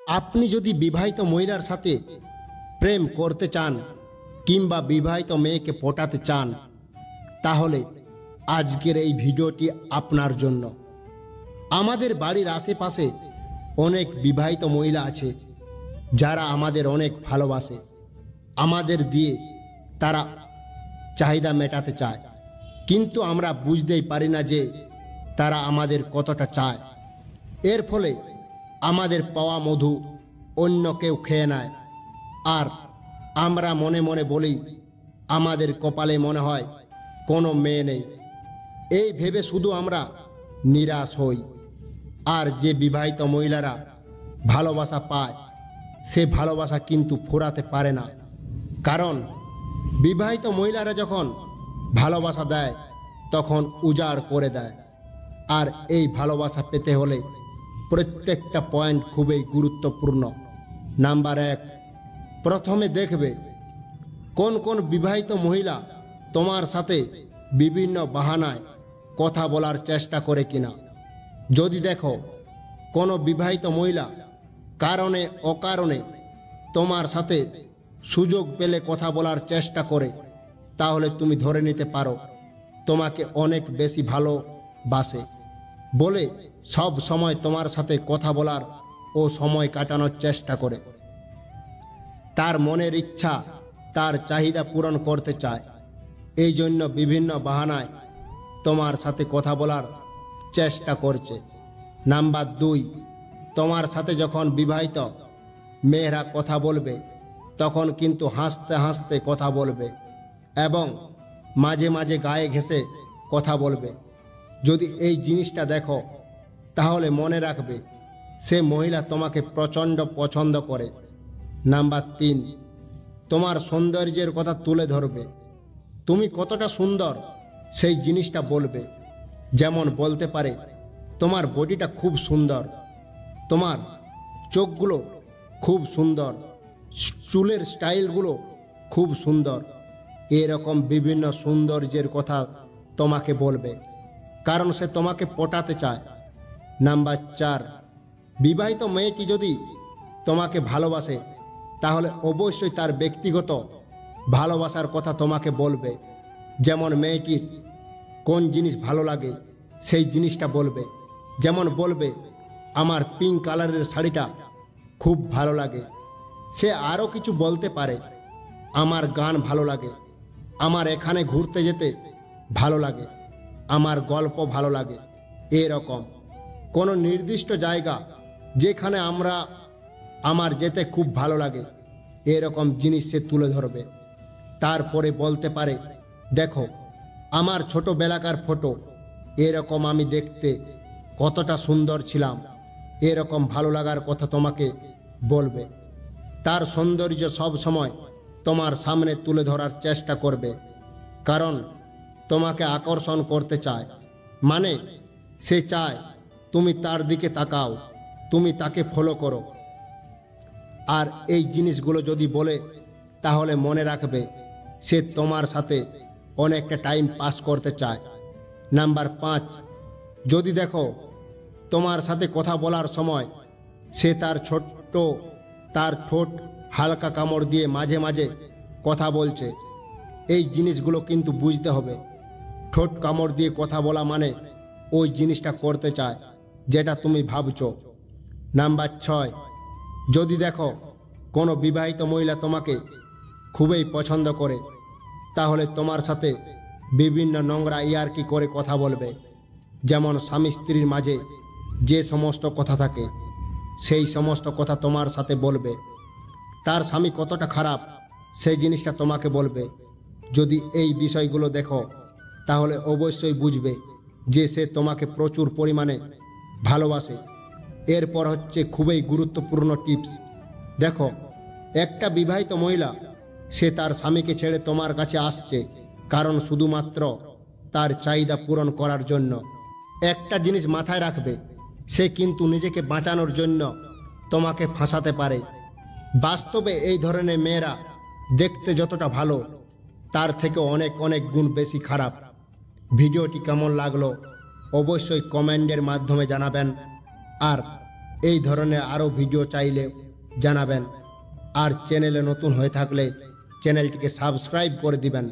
আপনি যদি বিবাহিত মহিলার সাথে প্রেম করতে চান কিংবা বিবাহিত মেয়েকে পটাতে চান, তাহলে আজকের এই ভিডিওটি আপনার জন্য। আমাদের বাড়ির আশেপাশে অনেক বিবাহিত মহিলা আছে যারা আমাদের অনেক ভালোবাসে। আমাদের দিয়ে তারা চাহিদা মেটাতে চায়, কিন্তু আমরা বুঝতেই পারি না যে তারা আমাদের কতটা চায়। এর ফলে আমাদের পাওয়া মধু অন্য কেউ খেয়ে নেয়, আর আমরা মনে মনে বলি আমাদের কপালে মনে হয় কোনো মেয়ে নেই। এই ভেবে শুধু আমরা নিরাশ হই। আর যে বিবাহিত মহিলারা ভালোবাসা পায়, সে ভালোবাসা কিন্তু ফুরাতে পারে না। কারণ বিবাহিত মহিলারা যখন ভালোবাসা দেয় তখন উজাড় করে দেয়। আর এই ভালোবাসা পেতে হলে প্রত্যেকটা পয়েন্ট খুবই গুরুত্বপূর্ণ। নাম্বার 1, প্রথমে দেখবে কোন কোন বিবাহিত মহিলা তোমার সাথে বিভিন্ন বাহানায় কথা বলার চেষ্টা করে কিনা। যদি দেখো কোনো বিবাহিত মহিলা কারণে অকারণে তোমার সাথে সুযোগ পেলে কথা বলার চেষ্টা করে, তাহলে তুমি ধরে নিতে পারো তোমাকে অনেক বেশি ভালোবাসে বলে সব সময় তোমার সাথে কথা বলার ও সময় কাটানোর চেষ্টা করে। তার মনের ইচ্ছা, তার চাহিদা পূরণ করতে চায়, এই জন্য বিভিন্ন বাহানায় তোমার সাথে কথা বলার চেষ্টা করছে। নাম্বার 2, তোমার সাথে যখন বিবাহিত মেয়েরা কথা বলবে তখন কিন্তু হাসতে হাসতে কথা বলবে এবং মাঝে মাঝে গায়ে ঘেঁষে কথা বলবে। যদি এই জিনিসটা দেখো তাহলে মনে রাখবে সে মহিলা তোমাকে প্রচণ্ড পছন্দ করে। নাম্বার 3, তোমার সৌন্দর্যের কথা তুলে ধরবে। তুমি কতটা সুন্দর সেই জিনিসটা বলবে। যেমন বলতে পারে তোমার বডিটা খুব সুন্দর, তোমার চোখগুলো খুব সুন্দর, চুলের স্টাইলগুলো খুব সুন্দর। এরকম বিভিন্ন সৌন্দর্যের কথা তোমাকে বলবে, কারণ সে তোমাকে পটাতে চায়। নাম্বার 4, বিবাহিত মেয়েটি যদি তোমাকে ভালোবাসে তাহলে অবশ্যই তার ব্যক্তিগত ভালোবাসার কথা তোমাকে বলবে। যেমন মেয়েটির কোন জিনিস ভালো লাগে সেই জিনিসটা বলবে। যেমন বলবে আমার পিঙ্ক কালারের শাড়িটা খুব ভালো লাগে। সে আরও কিছু বলতে পারে, আমার গান ভালো লাগে, আমার এখানে ঘুরতে যেতে ভালো লাগে, আমার গল্প ভালো লাগে। এরকম কোনো নির্দিষ্ট জায়গা যেখানে আমার যেতে খুব ভালো লাগে, এরকম জিনিস সে তুলে ধরবে। তারপরে বলতে পারে দেখো আমার ছোটোবেলাকার ফটো, এরকম আমি দেখতে কতটা সুন্দর ছিলাম। এরকম ভালো লাগার কথা তোমাকে বলবে। তার সৌন্দর্য সব সময় তোমার সামনে তুলে ধরার চেষ্টা করবে, কারণ তোমাকে আকর্ষণ করতে চায়। মানে সে চায় তুমি তার দিকে তাকাও, তুমি তাকে ফলো করো। আর এই জিনিসগুলো যদি বলে তাহলে মনে রাখবে সে তোমার সাথে অনেকটা টাইম পাস করতে চায়। নাম্বার 5, যদি দেখো তোমার সাথে কথা বলার সময় সে তার ঠোঁট হালকা কামড় দিয়ে মাঝে মাঝে কথা বলছে, এই জিনিসগুলো কিন্তু বুঝতে হবে। ঠোঁট কামড় দিয়ে কথা বলা মানে ওই জিনিসটা করতে চায় যেটা তুমি ভাবছো। নাম্বার 6, যদি দেখো কোনো বিবাহিত মহিলা তোমাকে খুবই পছন্দ করে, তাহলে তোমার সাথে বিভিন্ন নোংরা ইয়ার্কি করে কথা বলবে। যেমন স্বামী স্ত্রীর মাঝে যে সমস্ত কথা থাকে সেই সমস্ত কথা তোমার সাথে বলবে। তার স্বামী কতটা খারাপ সেই জিনিসটা তোমাকে বলবে। যদি এই বিষয়গুলো দেখো তাহলে অবশ্যই বুঝবে যে সে তোমাকে প্রচুর পরিমাণে ভালোবাসে। এরপর হচ্ছে খুবই গুরুত্বপূর্ণ টিপস। দেখো একটা বিবাহিত মহিলা সে তার স্বামীকে ছেড়ে তোমার কাছে আসছে কারণ শুধুমাত্র তার চাহিদা পূরণ করার জন্য। একটা জিনিস মাথায় রাখবে, সে কিন্তু নিজেকে বাঁচানোর জন্য তোমাকে ফাঁসাতে পারে। বাস্তবে এই ধরনের মেয়েরা দেখতে যতটা ভালো তার থেকে অনেক অনেক গুণ বেশি খারাপ। ভিডিওটি কেমন লাগলো অবশ্যই কমেন্টের মাধ্যমে জানাবেন। আর এই ধরনের আরও ভিডিও চাইলে জানাবেন। আর চ্যানেলে নতুন হয়ে থাকলে চ্যানেলটিকে সাবস্ক্রাইব করে দিবেন।